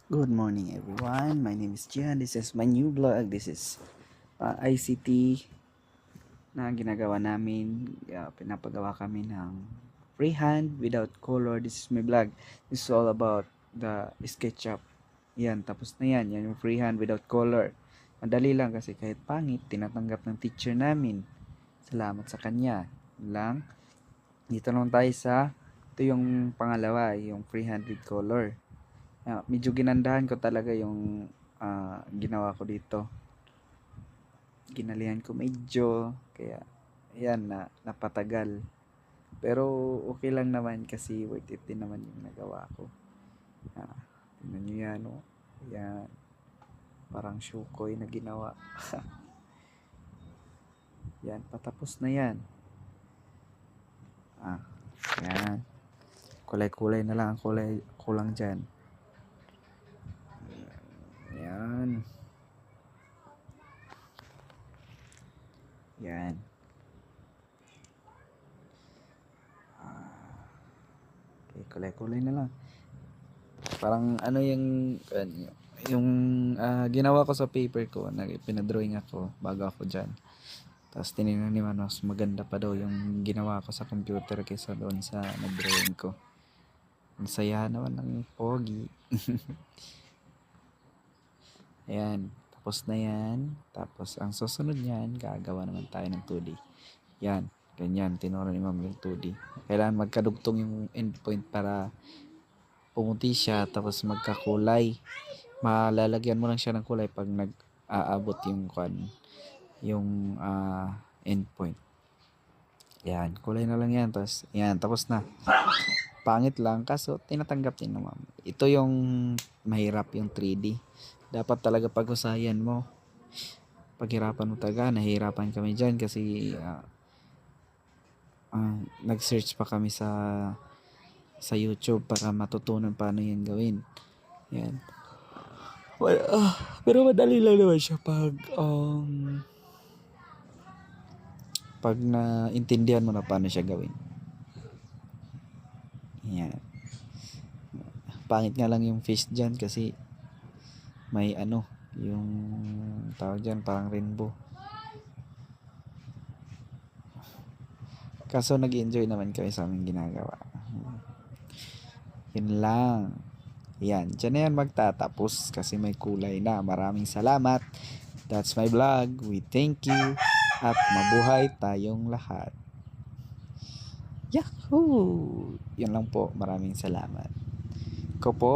Good morning everyone. My name is Gian. This is my new vlog. This is ICT na ginagawa namin. Pinapagawa kami ng freehand without color. This is my vlog. This is all about the SketchUp. Yan, tapos na yan. Yan yung freehand without color. Madali lang kasi kahit pangit, tinatanggap ng teacher namin. Salamat sa kanya. Lang. Dito naman tayo ito yung pangalawa, yung freehand with color. Medyo ginandahan ko talaga yung ginawa ko dito. Ginalihan ko medyo, kaya ayan na napatagal. Pero okay lang naman kasi worth it din naman yung nagawa ko. Tingnan nyo yan, oh. Yan. Parang shukoy na ginawa. Yan, patapos na yan. Yan. Kulay-kulay na lang ang kulang dyan. Yan. Yan. Okay, kulay-kulay na lang. Parang ano yung ginawa ko sa paper ko, pinadrawing ako bago ako dyan. Tapos tinignan ni man, mas maganda pa daw yung ginawa ko sa computer kaysa doon sa nag-drawing ko. Ang saya naman ng pogi. Ayan, tapos na yan. Tapos ang susunod niyan, gagawa naman tayo ng 2D. Yan, ganyan, tinuro ni ma'am yung 2D. Kailangan magkadugtong yung endpoint para pumuti siya, tapos magkakulay. Malalagyan mo lang siya ng kulay pag nag-aabot yung endpoint. Yan, kulay na lang yan. Tapos na. Pangit lang, kaso tinatanggap din naman. Ito yung mahirap, yung 3D. Dapat talaga pag-usayan mo. Paghirapan mo talaga. Nahihirapan kami dyan kasi nag-search pa kami sa YouTube para matutunan paano yan gawin. Yan. Pero madali lang naman siya pag naintindihan mo na paano siya gawin. Yan. Pangit nga lang yung face dyan kasi may yung tawag dyan parang rainbow. Kaso nag-enjoy naman kami sa aming ginagawa. Yun lang. Yan, dyan na yan magtatapos kasi may kulay na. Maraming salamat. That's my vlog. We thank you at mabuhay tayong lahat. Yahoo! Yun lang po. Maraming salamat. Ko po.